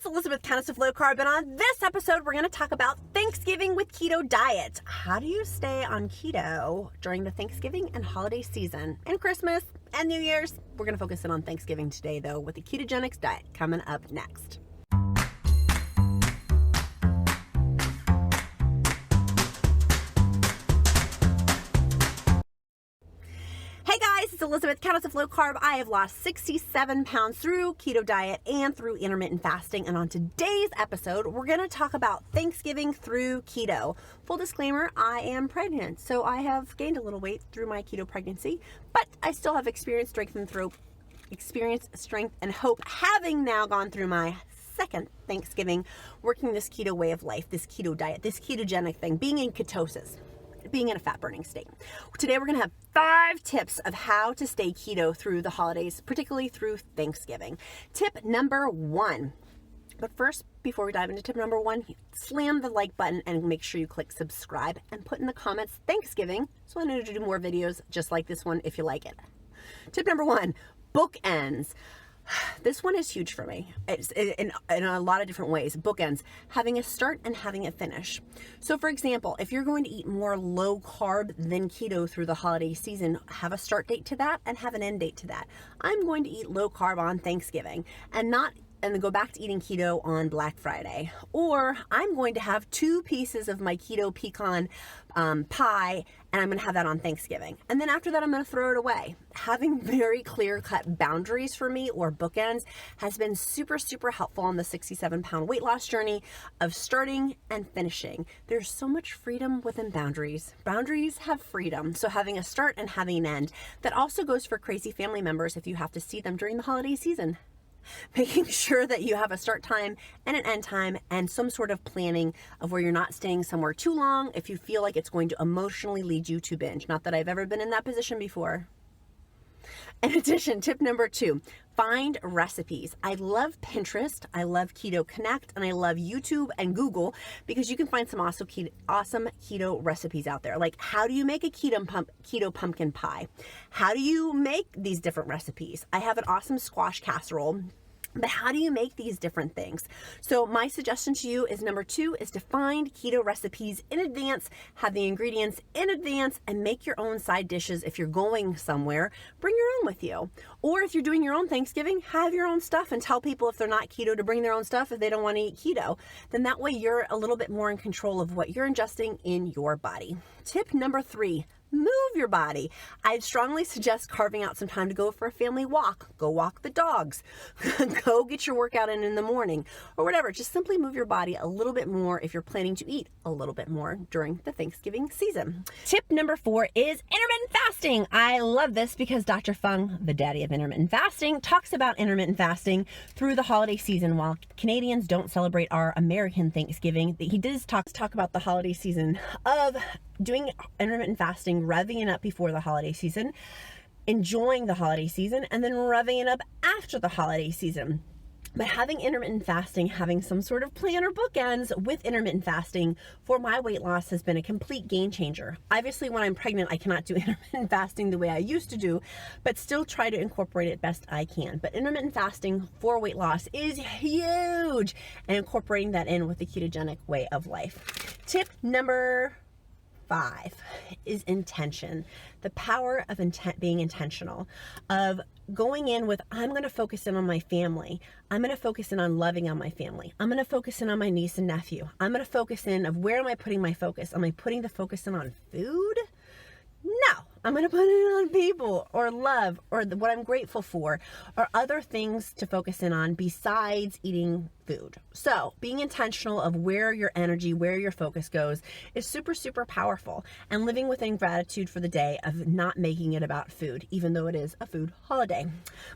it's Elizabeth, Countess of Low Carb, and on this episode, we're going to talk about Thanksgiving with keto diet. How do you stay on keto during the Thanksgiving and holiday season, and Christmas and New Year's? We're going to focus in on Thanksgiving today, though, with the ketogenics diet coming up next. Hey guys, it's Elizabeth, Countess of Low Carb. I have lost 67 pounds through keto diet and through intermittent fasting. And on today's episode, we're going to talk about Thanksgiving through keto. Full disclaimer, I am pregnant, so I have gained a little weight through my keto pregnancy, but I still have experience, strength, and hope, having now gone through my second Thanksgiving working this keto way of life, this keto diet, this ketogenic thing, being in ketosis, being in a fat burning state. Today we're going to have 5 tips of how to stay keto through the holidays, particularly through Thanksgiving. Tip number 1. But first, before we dive into tip number 1, slam the like button and make sure you click subscribe and put in the comments Thanksgiving so I know to do more videos just like this one if you like it. Tip number 1, bookends. This one is huge for me. It's in a lot of different ways. Bookends, having a start and having a finish. So for example, if you're going to eat more low carb than keto through the holiday season, have a start date to that and have an end date to that. I'm going to eat low carb on Thanksgiving and then go back to eating keto on Black Friday. Or I'm going to have 2 pieces of my keto pecan pie, and I'm going to have that on Thanksgiving. And then after that, I'm going to throw it away. Having very clear-cut boundaries for me, or bookends, has been super, super helpful on the 67-pound weight loss journey of starting and finishing. There's so much freedom within boundaries. Boundaries have freedom, so having a start and having an end. That also goes for crazy family members if you have to see them during the holiday season. Making sure that you have a start time and an end time and some sort of planning of where you're not staying somewhere too long if you feel like it's going to emotionally lead you to binge. Not that I've ever been in that position before. In addition, tip number 2, find recipes. I love Pinterest, I love Keto Connect, and I love YouTube and Google because you can find some awesome keto recipes out there. Like, how do you make a keto pumpkin pie? How do you make these different recipes? I have an awesome squash casserole. But how do you make these different things? So my suggestion to you is number 2 is to find keto recipes in advance, have the ingredients in advance, and make your own side dishes. If you're going somewhere, bring your own with you. Or if you're doing your own Thanksgiving, have your own stuff and tell people if they're not keto to bring their own stuff if they don't want to eat keto. Then that way you're a little bit more in control of what you're ingesting in your body. Tip number 3. Move your body. I'd strongly suggest carving out some time to go for a family walk. Go walk the dogs. Go get your workout in the morning or whatever. Just simply move your body a little bit more if you're planning to eat a little bit more during the Thanksgiving season. Tip number 4 is intermittent fasting. I love this because Dr. Fung, the daddy of intermittent fasting, talks about intermittent fasting through the holiday season. While Canadians don't celebrate our American Thanksgiving, he does talk about the holiday season of doing intermittent fasting, revving it up before the holiday season, enjoying the holiday season, and then revving it up after the holiday season. But having intermittent fasting, having some sort of plan or bookends with intermittent fasting for my weight loss has been a complete game changer. Obviously, when I'm pregnant, I cannot do intermittent fasting the way I used to do, but still try to incorporate it best I can. But intermittent fasting for weight loss is huge, and incorporating that in with the ketogenic way of life. Tip number 5 is intention. The power of being intentional, of going in with, I'm going to focus in on my family. I'm going to focus in on loving on my family. I'm going to focus in on my niece and nephew. I'm going to focus in of where am I putting my focus? Am I putting the focus in on food? No, I'm going to put it on people or love or what I'm grateful for or other things to focus in on besides eating food. So being intentional of where your energy, where your focus goes is super, super powerful, and living within gratitude for the day of not making it about food, even though it is a food holiday.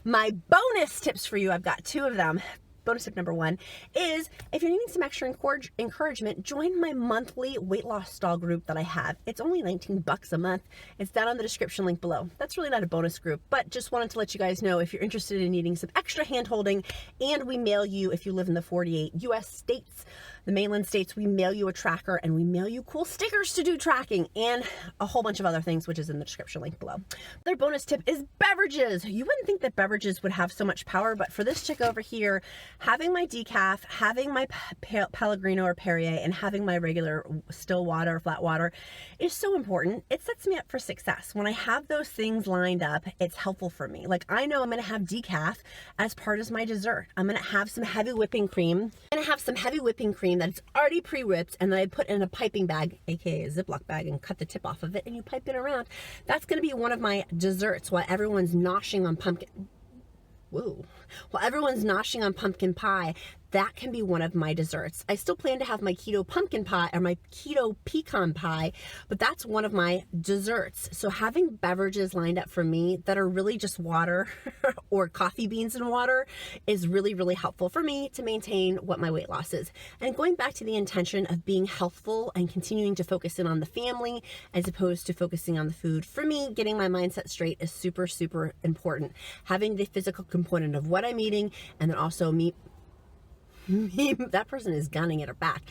My bonus tips for you, I've got 2 of them. Bonus tip number 1 is if you're needing some extra encouragement, join my monthly weight loss stall group that I have. It's only $19 a month. It's down on the description link below. That's really not a bonus group, but just wanted to let you guys know if you're interested in needing some extra hand holding, and we mail you, if you live in the 48 US states, the mainland states, we mail you a tracker and we mail you cool stickers to do tracking and a whole bunch of other things, which is in the description link below. Their bonus tip is Beverages. You wouldn't think that Beverages would have so much power, but for this chick over here, having my decaf, having my Pellegrino or Perrier, and having my regular still water, flat water is so important. It sets me up for success. When I have those things lined up, it's helpful for me. Like, I know I'm going to have decaf as part of my dessert. I'm going to have some heavy whipping cream. I'm going to have some heavy whipping cream that's already pre-whipped and then I put in a piping bag, aka a Ziploc bag, and cut the tip off of it and you pipe it around. That's going to be one of my desserts while everyone's noshing on pumpkin. Whoa. While everyone's noshing on pumpkin pie, that can be one of my desserts. I still plan to have my keto pumpkin pie or my keto pecan pie, but that's one of my desserts. So having beverages lined up for me that are really just water or coffee beans and water is really, really helpful for me to maintain what my weight loss is. And going back to the intention of being healthful and continuing to focus in on the family as opposed to focusing on the food, for me, getting my mindset straight is super, super important. Having the physical component of what I'm eating and then also that person is gunning at her back.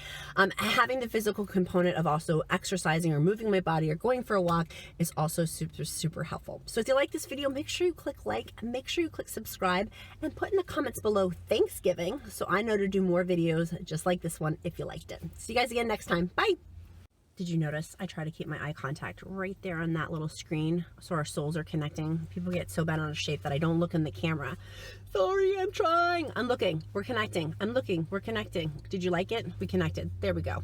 Having the physical component of also exercising or moving my body or going for a walk is also super, super helpful. So if you like this video, make sure you click like, make sure you click subscribe, and put in the comments below Thanksgiving so I know to do more videos just like this one if you liked it. See you guys again next time. Bye. Did you notice I try to keep my eye contact right there on that little screen so our souls are connecting? People get so bent on a shape that I don't look in the camera. Sorry, I'm trying. I'm looking. We're connecting. I'm looking. We're connecting. Did you like it? We connected. There we go.